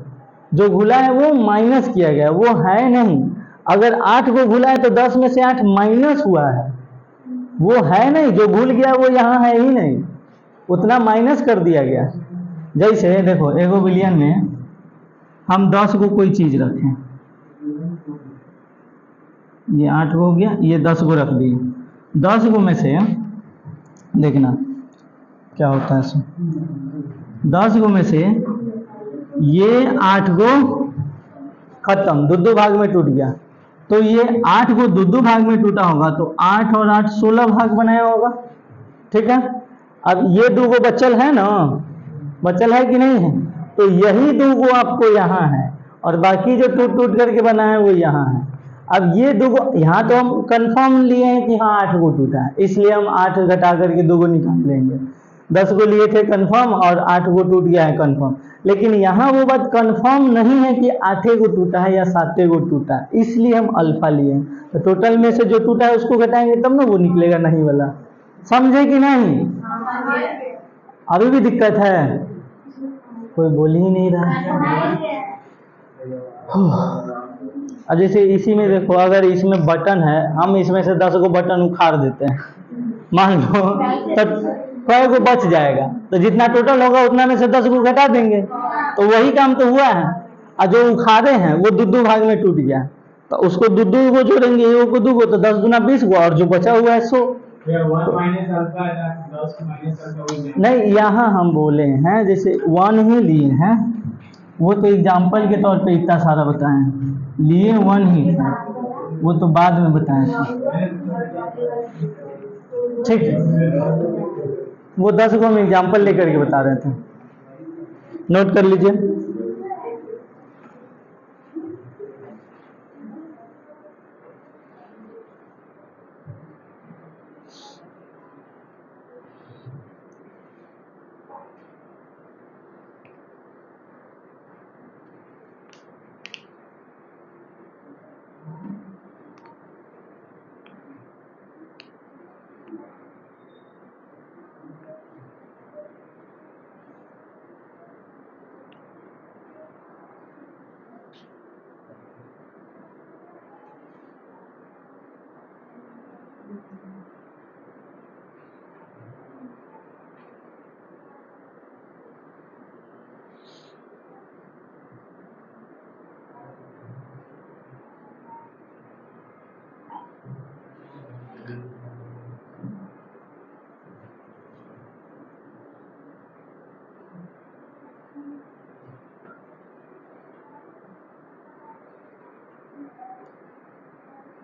[SPEAKER 1] जो घुला है वो माइनस किया गया है, वो है नहीं। अगर 8 को घुला है तो 10 में से 8 माइनस हुआ है, वो है नहीं। जो घुल गया वो यहाँ है ही नहीं, उतना माइनस कर दिया गया। जैसे देखो एगो विलयन में हम 10 को कोई चीज रखें, ये 8 गो हो गया, ये 10 गो रख दिए। 10 गो में से देखना क्या होता है इसमें, 10 गो में से ये 8 गो खत्म, 2-2 भाग में टूट गया। तो ये 8 गो 2-2 भाग में टूटा होगा, तो 8 और 8 16 भाग बनाया होगा, ठीक है। अब ये 2 गो बचल है ना, बचल है कि नहीं है, तो यही 2 गो आपको यहाँ है और बाकी जो टूट टूट करके बना है वो यहाँ है। अब ये 2 गो यहाँ तो हम कंफर्म लिए हैं कि हाँ 8 गो टूटा है, इसलिए हम 8 घटा करके 2 गो निकाल लेंगे। 10 गो लिए थे कंफर्म और 8 गो टूट गया है कंफर्म। लेकिन यहाँ वो बात कंफर्म नहीं है कि 8 गो टूटा है या 7 गो टूटा है, इसलिए हम अल्फा लिए हैं। तो टोटल में से जो टूटा है उसको घटाएंगे तब ना वो निकलेगा नहीं वाला। समझे कि नहीं? अभी भी दिक्कत है? कोई बोल ही नहीं रहा है। अब जैसे इसी में देखो, अगर इसमें बटन है, हम इसमें से 10 गो बटन उखाड़ देते हैं, मान लो, तो कई गो बच जाएगा, तो जितना टोटल होगा उतना में से 10 गो घटा देंगे, तो वही काम तो हुआ है। और जो उखाड़े हैं वो 2-2 भाग में टूट गया, तो उसको 2-2 गो जोड़ेंगे, ये को 2 गो, तो 10 गुना 20 गो, और जो बचा हुआ है 100। नहीं, यहाँ हम बोले हैं जैसे 1 ही लिए हैं, वो तो एग्जाम्पल के तौर पे इतना सारा बताए हैं, लिए 1 ही था, वो तो बाद में बताए थे, ठीक है। वो 10 को हम एग्जाम्पल लेकर के बता रहे थे, नोट कर लीजिए।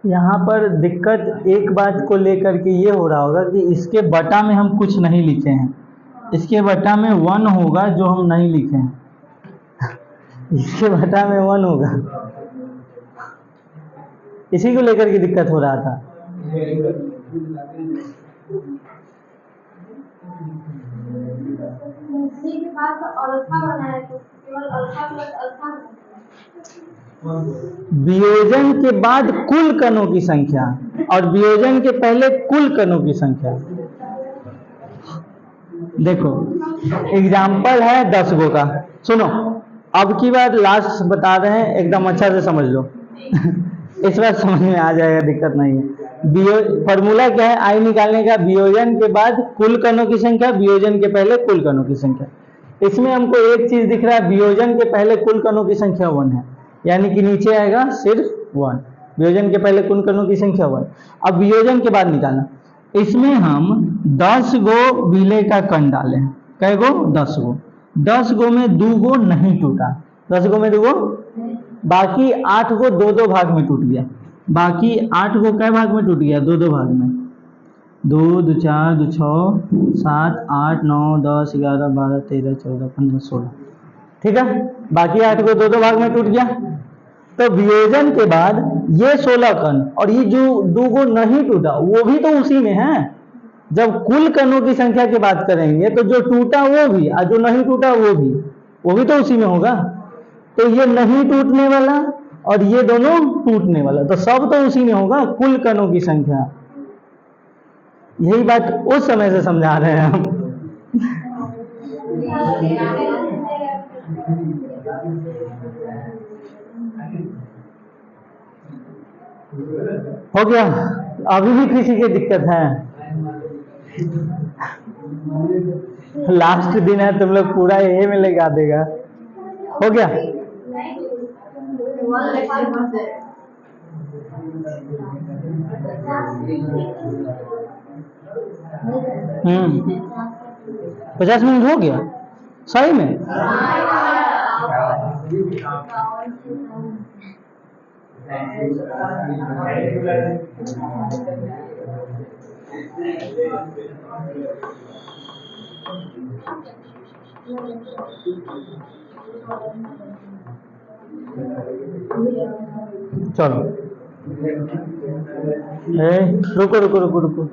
[SPEAKER 1] यहाँ पर दिक्कत एक बात को लेकर के ये हो रहा होगा कि इसके बटा में हम कुछ नहीं लिखे हैं, इसके बटा में 1 होगा जो हम नहीं लिखे हैं इसके बटा में 1 होगा, इसी को लेकर के दिक्कत हो रहा था। वियोजन के बाद कुल कणों की संख्या और वियोजन के पहले कुल कणों की संख्या। देखो एग्जाम्पल है 10 गो का, सुनो अब की बार लास्ट बता रहे हैं, एकदम अच्छा से समझ लो इस बार समझ में आ जाएगा, दिक्कत नहीं है। फॉर्मूला क्या है आई निकालने का? वियोजन के बाद कुल कणों की संख्या, वियोजन के पहले कुल कणों की संख्या। इसमें हमको एक चीज दिख रहा है, वियोजन के पहले कुल कणों की संख्या 1 है, यानी कि नीचे आएगा सिर्फ 1। वियोजन के पहले कुल कणों की संख्या 1। अब वियोजन के बाद निकालना, इसमें हम 10 गो विलय का कण डाले हैं, कै गो? 10 गो। 10 गो में 2 गो नहीं टूटा, 10 गो में 2 गो, बाकी 8 गो 2-2 भाग में टूट गया। बाकी 8 गो कै भाग में टूट गया? 2-2 भाग में। 2 2 4 2 6 7 8 9 10 11 12 13 14 15 16, ठीक है। बाकी 8 को 2-2 भाग में टूट गया। तो वियोजन के बाद ये 16 कण और ये जो 2 गो नहीं टूटा वो भी तो उसी में है। जब कुल कणों की संख्या की बात करेंगे तो जो टूटा वो भी और जो नहीं टूटा वो भी तो उसी में होगा। तो ये नहीं टूटने वाला और ये दोनों टूटने वाला, तो सब तो उसी में होगा, कुल कणों की संख्या। यही बात उस समय से समझा रहे हैं हम। हो गया? अभी भी किसी की दिक्कत है? लास्ट दिन है, तुम लोग पूरा यही में लगा देगा। हो गया? हम्म, 50 मिनट हो गया सही में? चलो रुको रुको रुको रुको,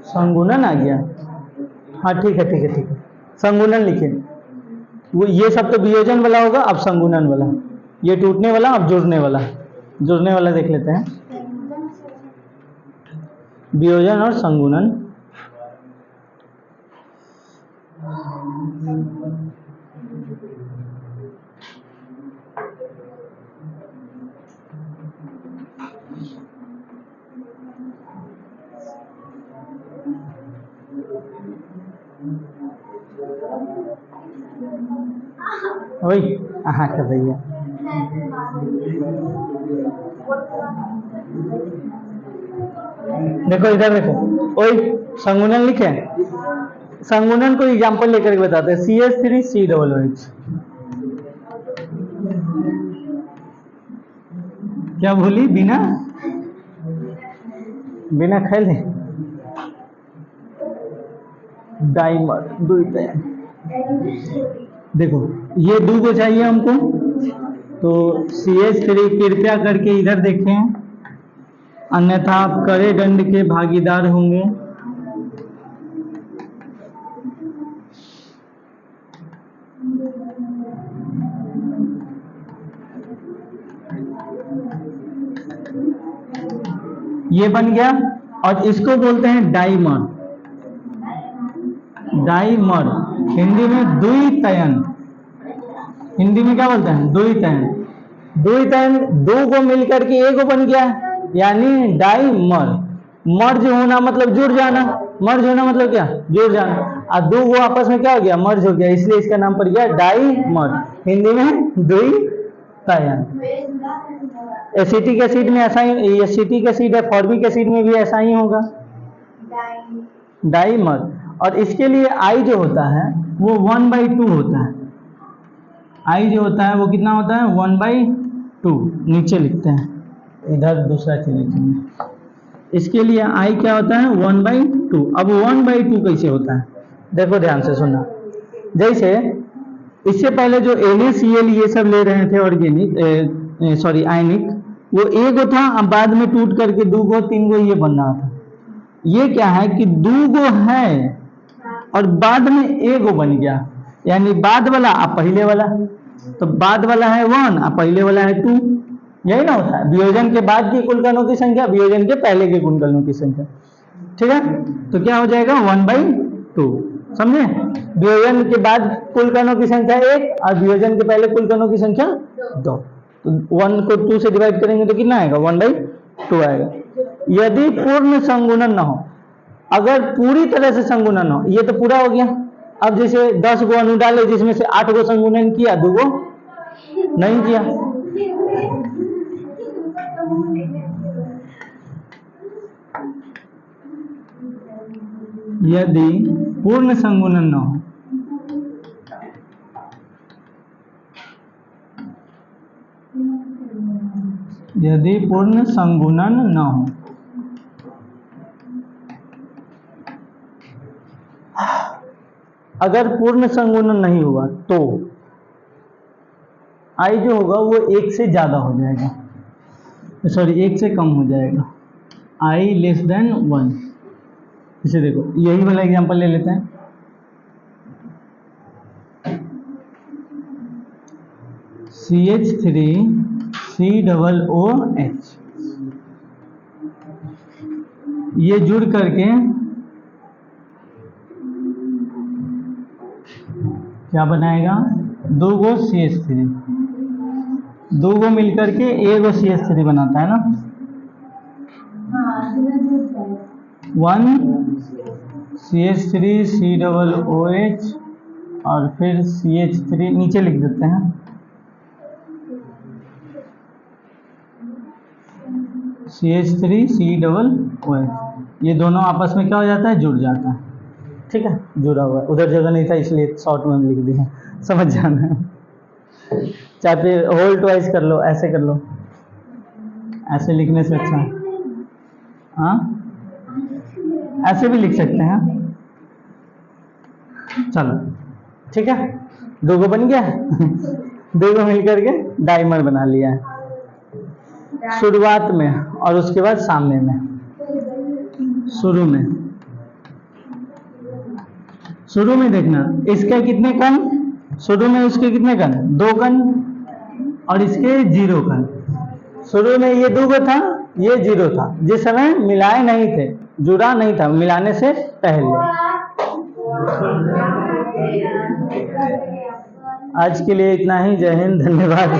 [SPEAKER 1] संगुणन आ गया। हाँ ठीक है ठीक है ठीक है, संगुणन लिखे। वो ये सब तो वियोजन वाला होगा, अब संगुणन वाला, ये टूटने वाला, अब जुड़ने वाला। जुड़ने वाला देख लेते हैं, वियोजन और संगुणन। वही हाँ कर रही है। देखो इधर देखो, वही संगुणन लिखे। संगुणन को एग्जांपल लेकर के बताते हैं। CH3COOH, क्या बोली? बिना बिना खेले डाइमर द्वितीयक। देखो ये 2 को चाहिए हमको, तो CH3 कृपया करके इधर देखें, अन्यथा आप करे दंड के भागीदार होंगे। ये बन गया और इसको बोलते हैं डाइमर। डाइमर हिंदी में द्वितयन, हिंदी में क्या बोलते हैं? द्वितयन। द्वितयन 2 को मिलकर के एक बन गया, यानी डाइमर। मर्ज होना मतलब जुड़ जाना, मर्ज होना मतलब क्या? जुड़ जाना। और 2 को आपस में क्या हो गया? मर्ज हो गया, इसलिए इसका नाम पड़ गया डाइमर, हिंदी में द्वितयन। एसिटिक एसिड में ऐसा ही, एसिटिक एसिड है, फॉर्मिक एसिड में भी ऐसा ही होगा, डाइमर। और इसके लिए आई जो होता है वो 1/2 होता है। आई जो होता है वो कितना होता है? 1/2। नीचे लिखते हैं, इधर दूसरा चीज लिखेंगे। इसके लिए आई क्या होता है? 1/2। अब 1/2 कैसे होता है? देखो ध्यान से सुनना। जैसे इससे पहले जो NaCl ये सब ले रहे थे ऑर्गेनिक, सॉरी आयनिक, वो एक था, अब बाद में टूट करके 2 गो 3 गो ये बन रहा था। ये क्या है कि 2 गो है और बाद में 1 गो बन गया, यानी बाद वाला अब पहले वाला, तो बाद वाला है 1 और पहले वाला है 2। यही ना होता है वियोजन के बाद की कुल कणों की संख्या, वियोजन के पहले के कुल कणों की संख्या, ठीक है। तो क्या हो जाएगा? 1/2, समझे? वियोजन के बाद कुल कणों की संख्या 1 और वियोजन के पहले कुल कणों की संख्या 2। तो 1 को 2 से डिवाइड करेंगे तो कितना आएगा? 1/2 आएगा। यदि पूर्ण संगुणन न हो, अगर पूरी तरह से संगुणन हो, ये तो पूरा हो गया। अब जैसे 10 गो अणु डाले जिसमें से 8 गो संगुणन किया, 2 गो नहीं किया। यदि पूर्ण संगुणन न हो, यदि पूर्ण संगुणन न हो। अगर पूर्ण संगुणन नहीं हुआ तो आई जो होगा वो 1 से ज़्यादा हो जाएगा, सॉरी 1 से कम हो जाएगा, आई लेस देन 1। इसे देखो, यही वाला एग्जांपल ले लेते हैं। CH3COOH, ये जुड़ करके क्या बनाएगा, 2 गो CH3, 2 गो मिलकर के 1 गो CH3 बनाता है ना। 1 CH3COOH और फिर CH3 नीचे लिख देते हैं, CH3COOH, ये दोनों आपस में क्या हो जाता है, जुड़ जाता है। ठीक है, जुड़ा हुआ है, उधर जगह नहीं था इसलिए शॉर्ट में लिख दिया, समझ जाना है। चाहे फिर होल ट्वाइस कर लो, ऐसे कर लो, ऐसे लिखने से अच्छा है। हाँ, ऐसे भी लिख सकते हैं। चलो ठीक है, 2 गो बन गया 2 गो मिलकर के डाइमर बना लिया है शुरुआत में, और उसके बाद सामने में। शुरू में देखना इसके कितने कण, शुरू में उसके कितने कण, 2 कण, और इसके 0 कण। शुरू में ये 2 गो था, ये 0 था, जिस समय मिलाए नहीं थे, जुड़ा नहीं था मिलाने से पहले। आज के लिए इतना ही, जय हिंद, धन्यवाद।